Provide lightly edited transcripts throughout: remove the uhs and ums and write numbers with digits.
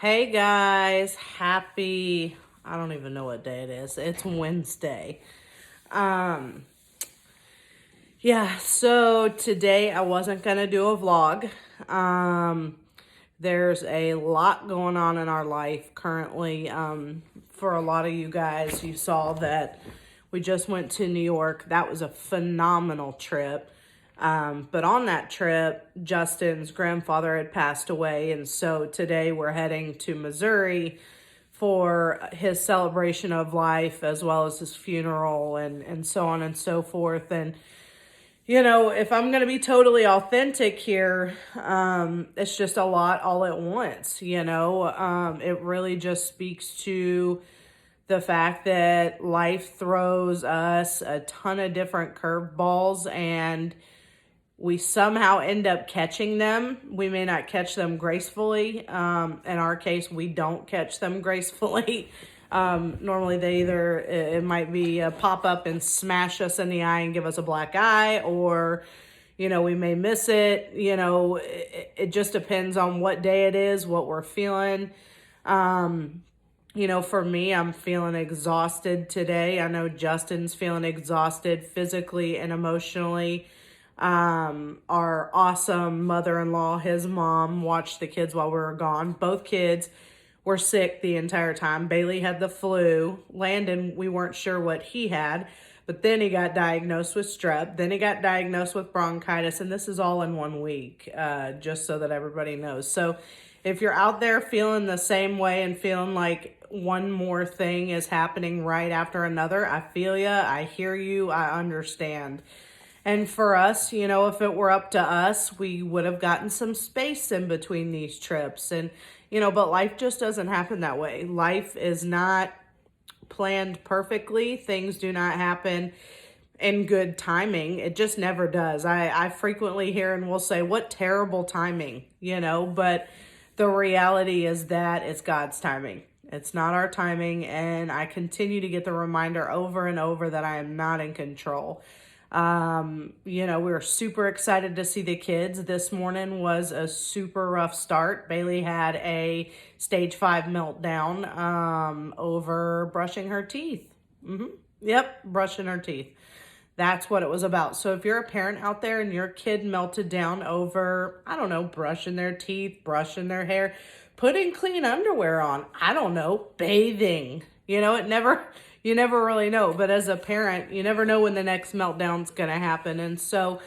Hey guys, I don't even know what day it is. It's Wednesday. Um, so today I wasn't going to do a vlog. Um, there's a lot going on in our life currently. For a lot of you guys, you saw that we just went to New York. That was a phenomenal trip. But on that trip, Justin's grandfather had passed away. And so today we're heading to Missouri for his celebration of life as well as his funeral and so on and so forth. And, if I'm going to be totally authentic here, it's just a lot all at once, it really just speaks to the fact that life throws us a ton of different curveballs and we somehow end up catching them. We may not catch them gracefully. In our case, we don't catch them gracefully. Normally it might be a pop up and smash us in the eye and give us a black eye, or, we may miss it. It just depends on what day it is, what we're feeling. For me, I'm feeling exhausted today. I know Justin's feeling exhausted physically and emotionally. Our awesome mother-in-law, his mom, watched the kids while we were gone. Both kids were sick the entire time. Bailey had the flu. Landon, we weren't sure what he had, but then he got diagnosed with strep. Then he got diagnosed with bronchitis, and this is all in 1 week, just so that everybody knows. So if you're out there feeling the same way and feeling like one more thing is happening right after another, I feel you, I hear you, I understand. And for us, if it were up to us, we would have gotten some space in between these trips. And, but life just doesn't happen that way. Life is not planned perfectly. Things do not happen in good timing. It just never does. I frequently hear and will say, what terrible timing, but the reality is that it's God's timing. It's not our timing. And I continue to get the reminder over and over that I am not in control. We were super excited to see the kids. This morning was a super rough start. Bailey had a stage 5 meltdown, over brushing her teeth. Yep, brushing her teeth. That's what it was about. So if you're a parent out there and your kid melted down over, I don't know, brushing their teeth, brushing their hair, putting clean underwear on, I don't know, bathing, you never really know. But as a parent, you never know when the next meltdown's going to happen. And so,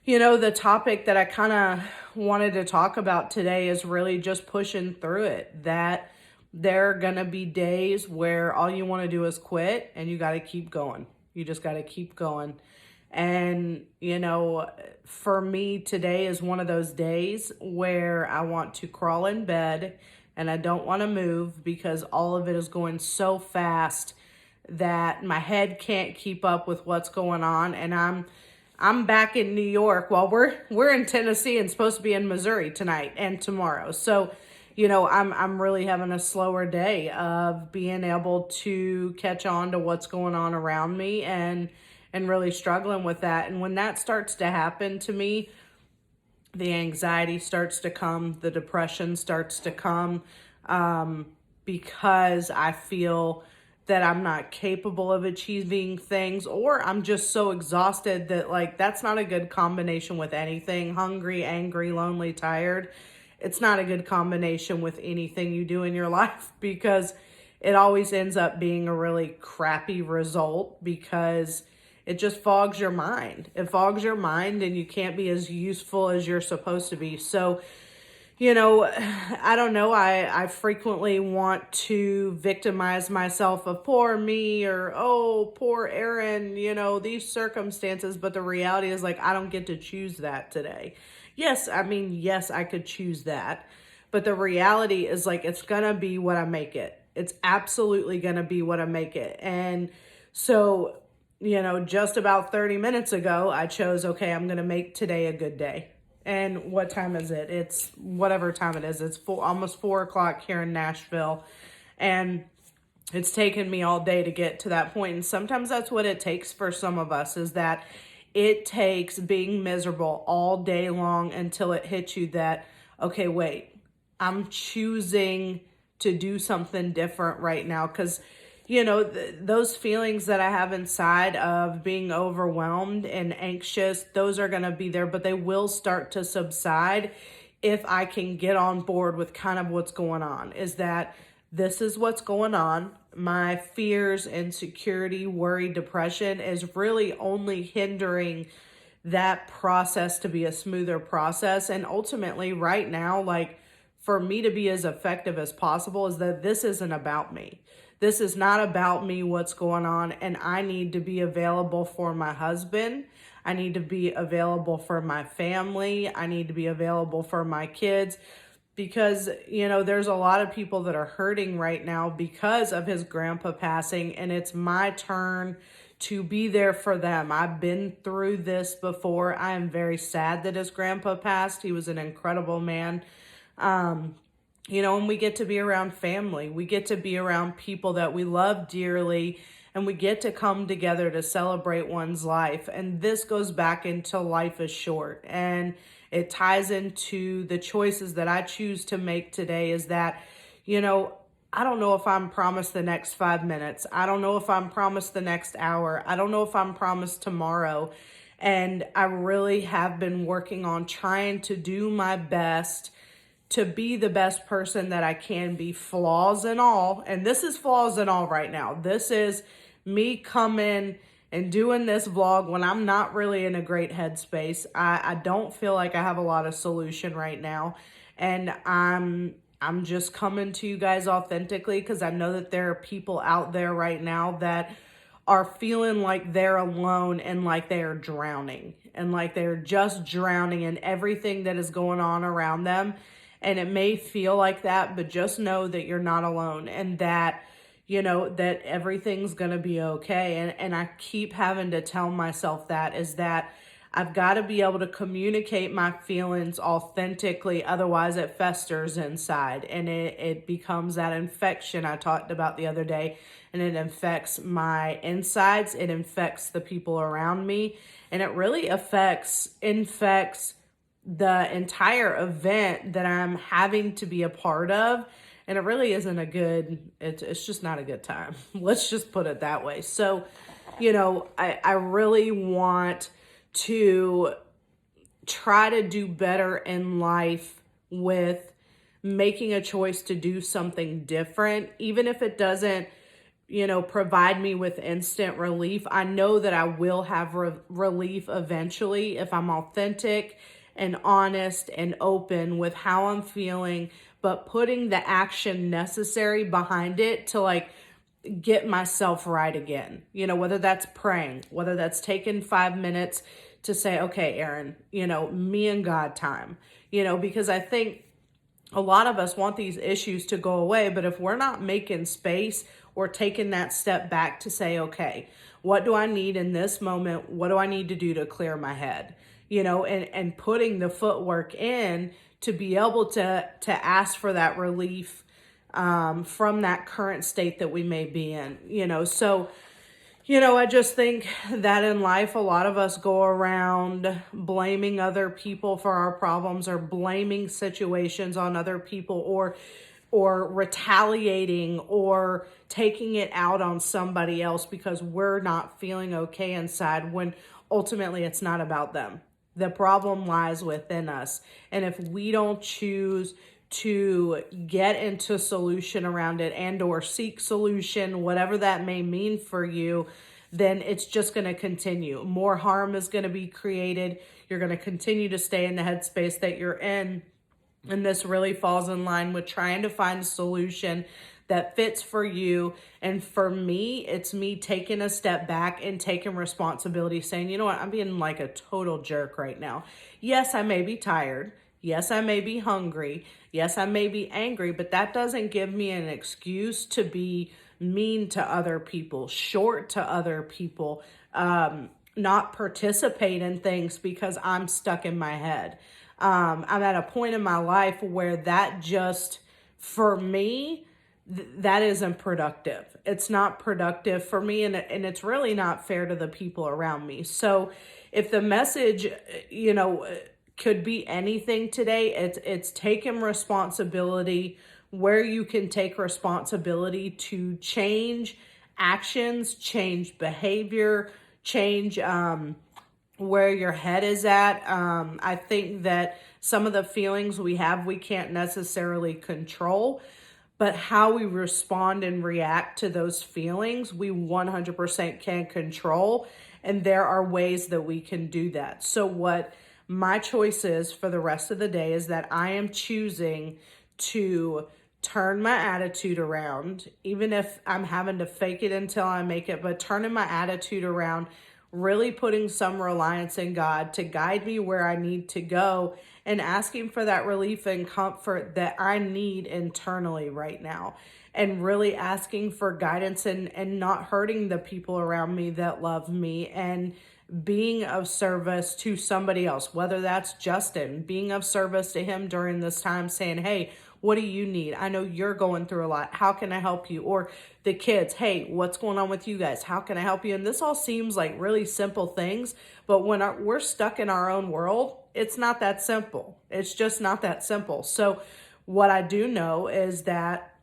the topic that I kind of wanted to talk about today is really just pushing through it. That there are going to be days where all you want to do is quit and you got to keep going. You just got to keep going. And, for me, today is one of those days where I want to crawl in bed and I don't want to move because all of it is going so fast that my head can't keep up with what's going on. And I'm back in New York while we're in Tennessee and supposed to be in Missouri tonight and tomorrow. So, I'm really having a slower day of being able to catch on to what's going on around me and really struggling with that. And when that starts to happen to me, the anxiety starts to come, the depression starts to come, because I feel that I'm not capable of achieving things, or I'm just so exhausted that that's not a good combination with anything. Hungry, angry, lonely, tired. It's not a good combination with anything you do in your life because it always ends up being a really crappy result because it just fogs your mind. It fogs your mind and you can't be as useful as you're supposed to be. So, I don't know. I frequently want to victimize myself of poor me or, oh, poor Aaron, these circumstances. But the reality is I don't get to choose that today. Yes, I could choose that. But the reality is it's going to be what I make it. It's absolutely going to be what I make it. And so, just about 30 minutes ago, I chose, okay, I'm going to make today a good day. And what time is it? It's whatever time it is. It's almost 4 o'clock here in Nashville. And it's taken me all day to get to that point. And sometimes that's what it takes for some of us, is that it takes being miserable all day long until it hits you that, okay, wait, I'm choosing to do something different right now. Because, those feelings that I have inside of being overwhelmed and anxious, those are going to be there, but they will start to subside if I can get on board with kind of what's going on. Is that this is what's going on. My fears, insecurity, worry, depression is really only hindering that process to be a smoother process. And ultimately, right now, like, for me to be as effective as possible, is that this isn't about me. This is not about me, what's going on. And I need to be available for my husband. I need to be available for my family. I need to be available for my kids. Because, there's a lot of people that are hurting right now because of his grandpa passing, and it's my turn to be there for them. I've been through this before. I am very sad that his grandpa passed. He was an incredible man. And we get to be around family. We get to be around people that we love dearly, and we get to come together to celebrate one's life. And this goes back into life is short. And it ties into the choices that I choose to make today is that, I don't know if I'm promised the next 5 minutes. I don't know if I'm promised the next hour. I don't know if I'm promised tomorrow. And I really have been working on trying to do my best to be the best person that I can be, flaws and all. And this is flaws and all right now. This is me coming and doing this vlog when I'm not really in a great headspace. I don't feel like I have a lot of solution right now. And I'm just coming to you guys authentically because I know that there are people out there right now that are feeling like they're alone and like they are drowning and like they're just drowning in everything that is going on around them. And it may feel like that, but just know that you're not alone and that that everything's going to be okay. And I keep having to tell myself that is that I've got to be able to communicate my feelings authentically. Otherwise it festers inside and it becomes that infection I talked about the other day, and it infects my insides. It infects the people around me, and it really infects the entire event that I'm having to be a part of. And it really isn't it's just not a good time. Let's just put it that way. So, I really want to try to do better in life with making a choice to do something different, even if it doesn't, provide me with instant relief. I know that I will have relief eventually if I'm authentic and honest and open with how I'm feeling, but putting the action necessary behind it to get myself right again. Whether that's praying, whether that's taking 5 minutes to say, okay, Erin, me and God time, because I think a lot of us want these issues to go away, but if we're not making space or taking that step back to say, okay, what do I need in this moment? What do I need to do to clear my head? And putting the footwork in to be able to ask for that relief from that current state that we may be in, so, I just think that in life, a lot of us go around blaming other people for our problems or blaming situations on other people or retaliating or taking it out on somebody else because we're not feeling okay inside when ultimately it's not about them. The problem lies within us. And if we don't choose to get into solution around it and or seek solution, whatever that may mean for you, then it's just going to continue. More harm is going to be created. You're going to continue to stay in the headspace that you're in. And this really falls in line with trying to find a solution that fits for you. And for me, it's me taking a step back and taking responsibility, saying, you know what, I'm being like a total jerk right now. Yes, I may be tired. Yes, I may be hungry. Yes, I may be angry, but that doesn't give me an excuse to be mean to other people, short to other people, not participate in things because I'm stuck in my head. I'm at a point in my life where that just, for me, that isn't productive. It's not productive for me, and it's really not fair to the people around me. So if the message, could be anything today. It's taking responsibility where you can take responsibility to change actions, change behavior, change where your head is at. I think that some of the feelings we have, we can't necessarily control, but how we respond and react to those feelings, we 100% can control. And there are ways that we can do that. So what my choice is for the rest of the day is that I am choosing to turn my attitude around, even if I'm having to fake it until I make it, but turning my attitude around, really putting some reliance in God to guide me where I need to go, and asking for that relief and comfort that I need internally right now, and really asking for guidance and not hurting the people around me that love me, and being of service to somebody else, whether that's Justin, being of service to him during this time, saying, hey, what do you need? I know you're going through a lot. How can I help you? Or the kids, hey, what's going on with you guys? How can I help you? And this all seems like really simple things, but when we're stuck in our own world, it's not that simple. It's just not that simple. So what I do know is that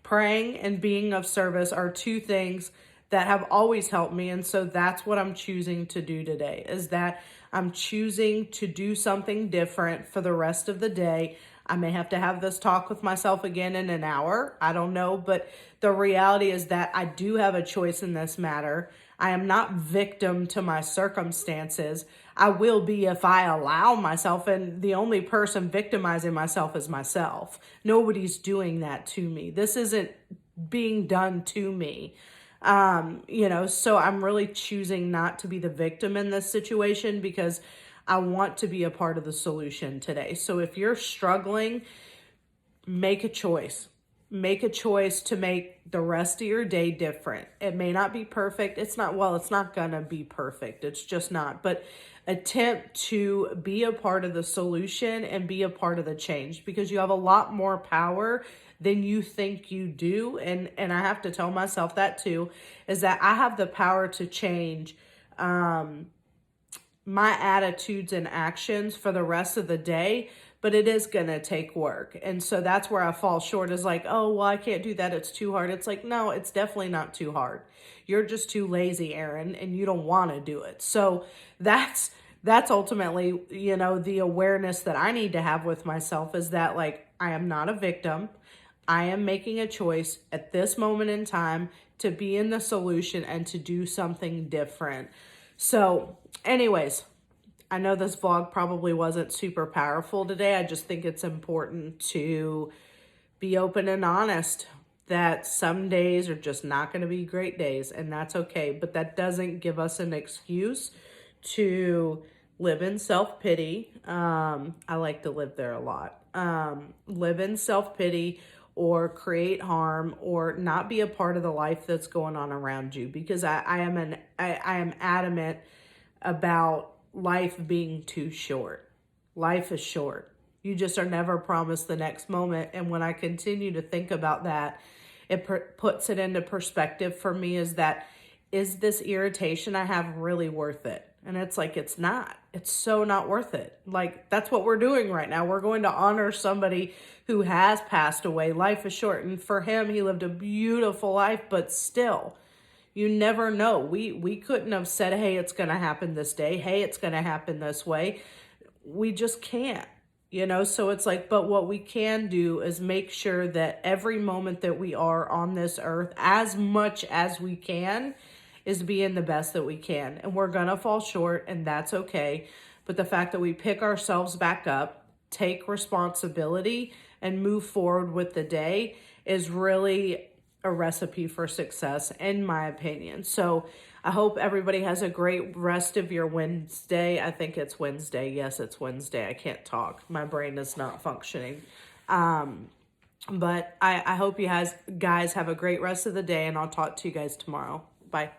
praying and being of service are two things that have always helped me. And so that's what I'm choosing to do today, is that I'm choosing to do something different for the rest of the day. I may have to have this talk with myself again in an hour. I don't know. But the reality is that I do have a choice in this matter. I am not victim to my circumstances. I will be if I allow myself, and the only person victimizing myself is myself. Nobody's doing that to me. This isn't being done to me. So I'm really choosing not to be the victim in this situation, because I want to be a part of the solution today. So if you're struggling, make a choice. Make a choice to make the rest of your day different. It may not be perfect. It's not gonna be perfect. It's just not. But attempt to be a part of the solution and be a part of the change, because you have a lot more power than you think you do. And I have to tell myself that too, is that I have the power to change my attitudes and actions for the rest of the day, but it is going to take work. And so that's where I fall short, is like, oh, well, I can't do that. It's too hard. It's like, no, it's definitely not too hard. You're just too lazy, Erin, and you don't want to do it. So that's ultimately, the awareness that I need to have with myself, is that, like, I am not a victim. I am making a choice at this moment in time to be in the solution and to do something different. So anyways, I know this vlog probably wasn't super powerful today. I just think it's important to be open and honest that some days are just not going to be great days, and that's okay. But that doesn't give us an excuse to live in self-pity. I like to live there a lot. Live in self-pity, or create harm, or not be a part of the life that's going on around you. Because I am adamant about life being too short. Life is short. You just are never promised the next moment. And when I continue to think about that, it puts it into perspective for me, is this irritation I have really worth it? And it's like, it's not. It's so not worth it. Like, that's what we're doing right now. We're going to honor somebody who has passed away. Life is short. And for him, he lived a beautiful life, but still, you never know. We couldn't have said, hey, it's going to happen this day. Hey, it's going to happen this way. We just can't, So it's like, but what we can do is make sure that every moment that we are on this earth, as much as we can, is being the best that we can. And we're going to fall short, and that's okay. But the fact that we pick ourselves back up, take responsibility, and move forward with the day is really a recipe for success, in my opinion. So I hope everybody has a great rest of your Wednesday. I think it's Wednesday. Yes, it's Wednesday. I can't talk. My brain is not functioning. But I hope you guys have a great rest of the day, and I'll talk to you guys tomorrow. Bye.